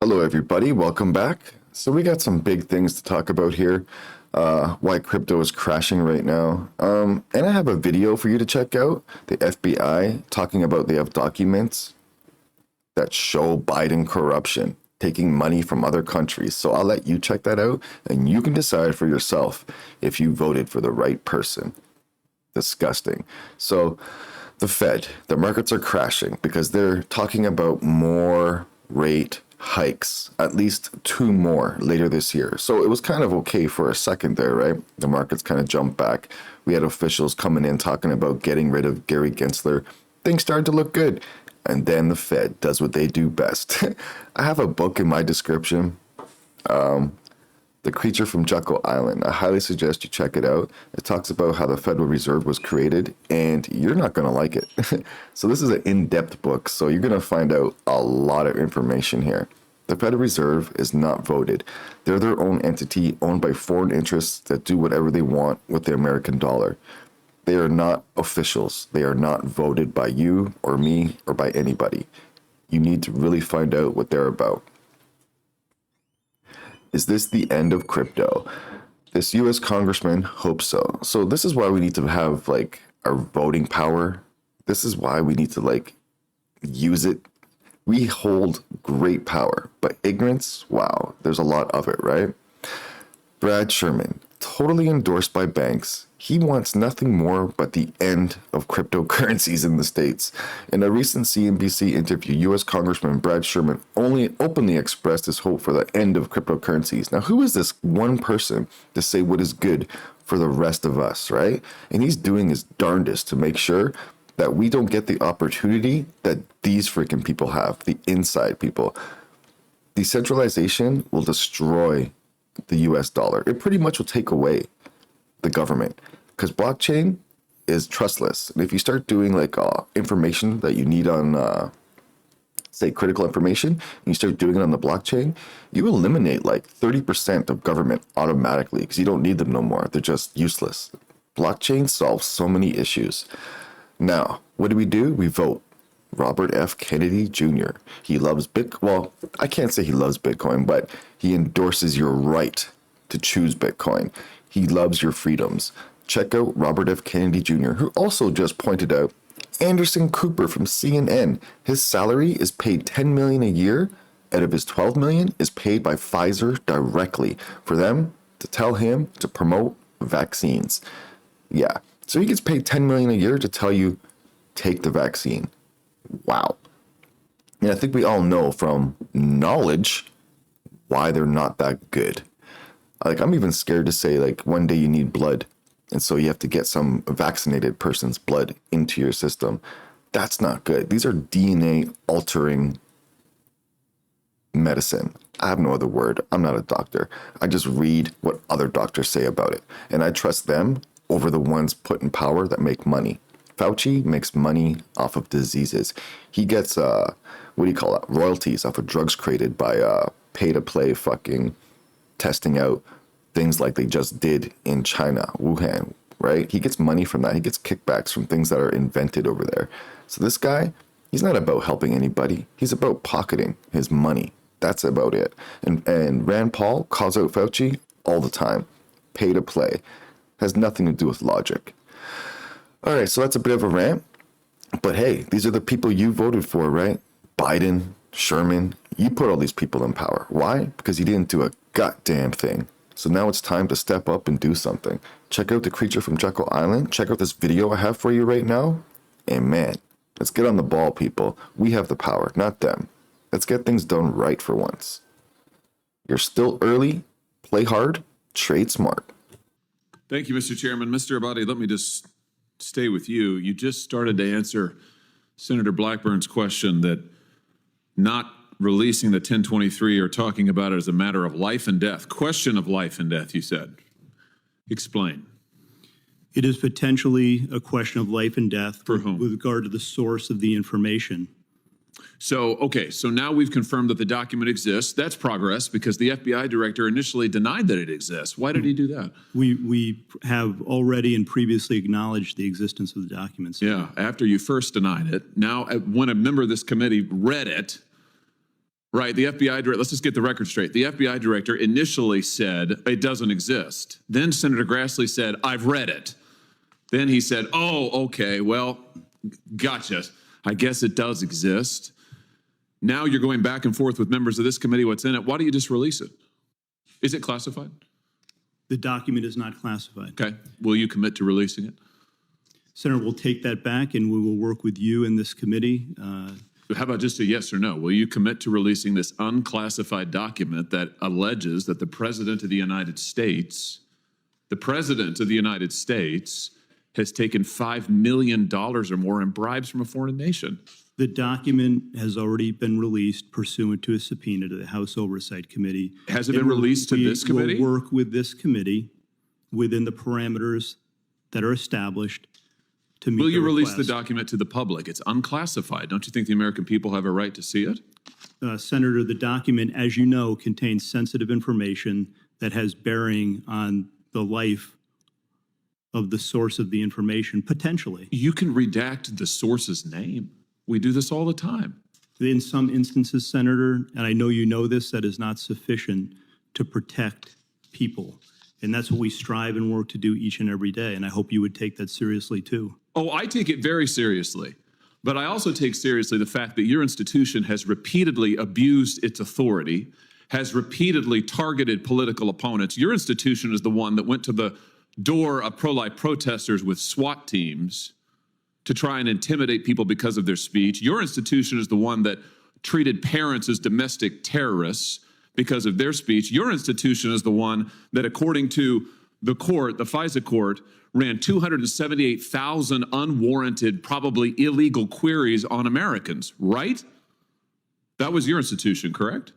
Hello, everybody. Welcome back. So we got some big things to talk about here. Why crypto is crashing right now. And I have a video for you to check out. The FBI talking about they have documents that show Biden corruption, taking money from other countries. So I'll let you check that out, and you can decide for yourself if you voted for the right person. Disgusting. So the Fed, the markets are crashing because they're talking about more rate hikes, at least 2 more later this year. So it was kind of okay for a second there, right? The markets kind of jumped back. We had officials coming in talking about getting rid of Gary Gensler. Things started to look good. And then the Fed does what they do best. I have a book in my description, The Creature from Jekyll Island. I highly suggest you check it out. It talks about how the Federal Reserve was created, and you're not going to like it. So this is an in-depth book, so you're going to find out a lot of information here. The Federal Reserve is not voted. They're their own entity owned by foreign interests that do whatever they want with the American dollar. They are not officials. They are not voted by you or me or by anybody. You need to really find out what they're about. Is this the end of crypto? This U.S. congressman hopes so. So this is why we need to have like our voting power. This is why we need to like use it. We hold great power, but ignorance, wow, there's a lot of it, right? Brad Sherman, totally endorsed by banks. He wants nothing more but the end of cryptocurrencies in the States. In a recent CNBC interview, U.S. Congressman Brad Sherman openly expressed his hope for the end of cryptocurrencies. Now, who is this one person to say what is good for the rest of us, right? And he's doing his darndest to make sure that we don't get the opportunity that these freaking people have, the inside people. Decentralization will destroy the US dollar. It pretty much will take away the government because blockchain is trustless. And if you start doing like information that you need on, say, critical information, and you start doing it on the blockchain, you eliminate like 30% of government automatically because you don't need them no more. They're just useless. Blockchain solves so many issues. Now, what do? We vote. Robert F. Kennedy Jr. He loves Bitcoin. Well, I can't say he loves Bitcoin, but he endorses your right to choose Bitcoin. He loves your freedoms. Check out Robert F. Kennedy Jr., who also just pointed out Anderson Cooper from CNN. His salary is paid $10 million a year. Out of his $12 million is paid by Pfizer directly for them to tell him to promote vaccines. Yeah. So he gets paid $10 million a year to tell you, take the vaccine. Wow. And I think we all know from knowledge why they're not that good. Like, I'm even scared to say, like, one day you need blood, and so you have to get some vaccinated person's blood into your system. That's not good. These are DNA altering medicine. I have no other word. I'm not a doctor. I just read what other doctors say about it, and I trust them over the ones put in power that make money. Fauci makes money off of diseases. He gets, royalties off of drugs created by pay-to-play fucking testing out things like they just did in China, Wuhan, right? He gets money from that. He gets kickbacks from things that are invented over there. So this guy, he's not about helping anybody. He's about pocketing his money. That's about it. And Rand Paul calls out Fauci all the time. Pay-to-play. Has nothing to do with logic. All right, so that's a bit of a rant. But hey, these are the people you voted for, right? Biden, Sherman, you put all these people in power. Why? Because you didn't do a goddamn thing. So now it's time to step up and do something. Check out The Creature from Jekyll Island. Check out this video I have for you right now. And man, let's get on the ball, people. We have the power, not them. Let's get things done right for once. You're still early. Play hard. Trade smart. Thank you, Mr. Chairman. Mr. Abadi, let me just stay with you. You just started to answer Senator Blackburn's question that not releasing the 1023 or talking about it as a matter of life and death. Question of life and death, you said. Explain. It is potentially a question of life and death For whom? With regard to the source of the information. So, okay, so now we've confirmed that the document exists. That's progress because the FBI director initially denied that it exists. Why did he do that? We have already and previously acknowledged the existence of the documents. Yeah, after you first denied it. Now, when a member of this committee read it, right? The FBI director, let's just get the record straight. The FBI director initially said it doesn't exist. Then Senator Grassley said, I've read it. Then he said, oh, okay, well, gotcha. I guess it does exist. Now you're going back and forth with members of this committee, what's in it. Why don't you just release it? Is it classified? The document is not classified. Okay. Will you commit to releasing it? Senator, we'll take that back and we will work with you in this committee. How about just a yes or no? Will you commit to releasing this unclassified document that alleges that the President of the United States, has taken $5 million or more in bribes from a foreign nation? The document has already been released pursuant to a subpoena to the House Oversight Committee. Has it been released to this committee? We'll work with this committee within the parameters that are established to meet Will you the release the request. document to the public? It's unclassified. Don't you think the American people have a right to see it? Senator, the document, as you know, contains sensitive information that has bearing on the life of the source of the information, potentially. You can redact the source's name. We do this all the time. In some instances, Senator, and I know you know this, that is not sufficient to protect people. And that's what we strive and work to do each and every day. And I hope you would take that seriously, too. Oh, I take it very seriously. But I also take seriously the fact that your institution has repeatedly abused its authority, has repeatedly targeted political opponents. Your institution is the one that went to the door of pro-life protesters with SWAT teams to try and intimidate people because of their speech. Your institution is the one that treated parents as domestic terrorists because of their speech. Your institution is the one that, according to the court, the FISA court, ran 278,000 unwarranted, probably illegal queries on Americans, right? That was your institution, correct?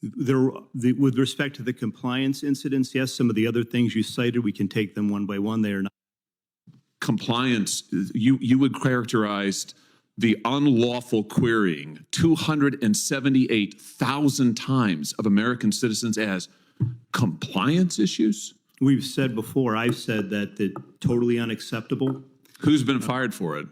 With respect to the compliance incidents, yes, some of the other things you cited, we can take them one by one. They are not. Compliance, you would characterize the unlawful querying 278,000 times of American citizens as compliance issues? We've said before, I've said that totally unacceptable. Who's been fired for it?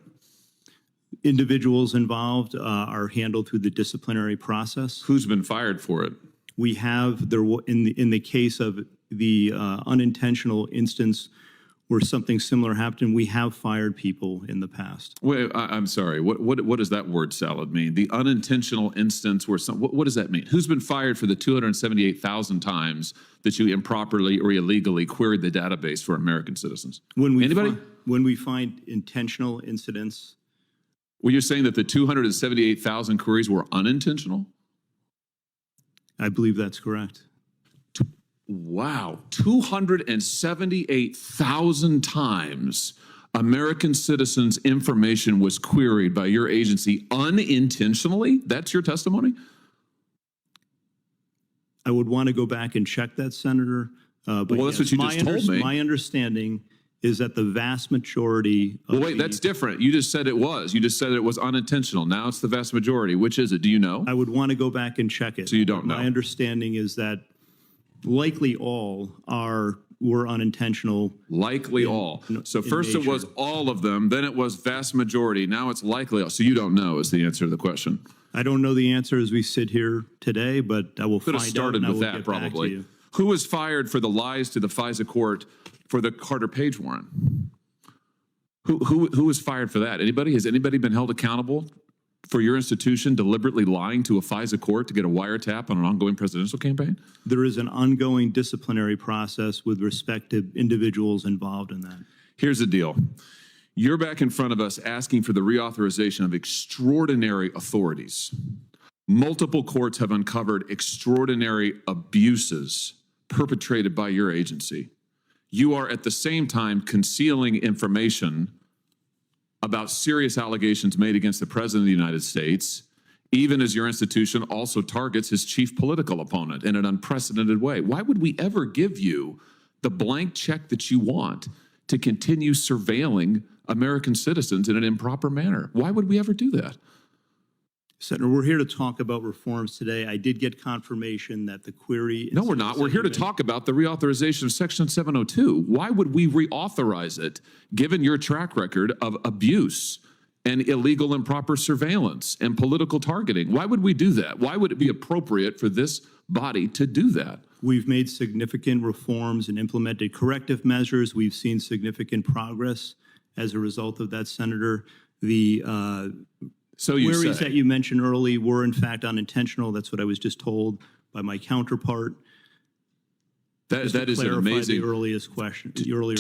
Individuals involved are handled through the disciplinary process. Who's been fired for it? We have, in the case of the unintentional instance where something similar happened, we have fired people in the past. Wait, I'm sorry. What does that word salad mean? The unintentional instance where what does that mean? Who's been fired for the 278,000 times that you improperly or illegally queried the database for American citizens? Anybody? When we find intentional incidents. Well, you're saying that the 278,000 queries were unintentional? I believe that's correct. Wow, 278,000 times American citizens' information was queried by your agency unintentionally? That's your testimony? I would want to go back and check that, Senator. But well, that's what you just told me. My understanding is that the vast majority of Well, wait, that's different. You just said it was. You just said it was unintentional. Now it's the vast majority. Which is it? Do you know? I would want to go back and check it. So you don't know? My understanding is that likely all were unintentional. Likely all. So first it was all of them, then it was vast majority. Now it's likely all. So you don't know is the answer to the question. I don't know the answer as we sit here today, but I will Could find have started out and with I will that get back to probably. you. Who was fired for the lies to the FISA court for the Carter Page warrant? Who was fired for that? Anybody? Has anybody been held accountable for your institution deliberately lying to a FISA court to get a wiretap on an ongoing presidential campaign? There is an ongoing disciplinary process with respect to individuals involved in that. Here's the deal. You're back in front of us asking for the reauthorization of extraordinary authorities. Multiple courts have uncovered extraordinary abuses perpetrated by your agency. You are at the same time concealing information about serious allegations made against the President of the United States, even as your institution also targets his chief political opponent in an unprecedented way. Why would we ever give you the blank check that you want to continue surveilling American citizens in an improper manner? Why would we ever do that? Senator, we're here to talk about reforms today. I did get confirmation that the query... No, we're not. We're here to talk about the reauthorization of Section 702. Why would we reauthorize it, given your track record of abuse and illegal improper surveillance and political targeting. Why would we do that? Why would it be appropriate for this body to do that? We've made significant reforms and implemented corrective measures. We've seen significant progress as a result of that, Senator. The So you queries say. that you mentioned early were in fact unintentional. That's what I was just told by my counterpart. That is an Clarify amazing. the earlier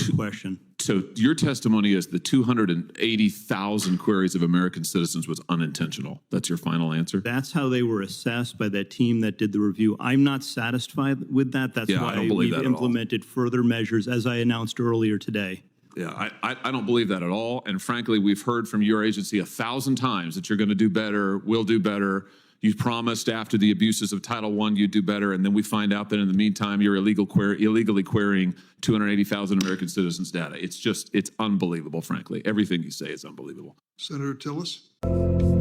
question. So your testimony is the 280,000 queries of American citizens was unintentional. That's your final answer? That's how they were assessed by that team that did the review. I'm not satisfied with that. That's Yeah, I why don't believe we've that at all. implemented further measures, as I announced earlier today. Yeah, I don't believe that at all. And frankly, we've heard from your agency 1,000 times that you're going to do better, will do better. You promised after the abuses of Title I you'd do better, and then we find out that in the meantime you're illegally querying 280,000 American citizens' data. It's unbelievable, frankly. Everything you say is unbelievable. Senator Tillis.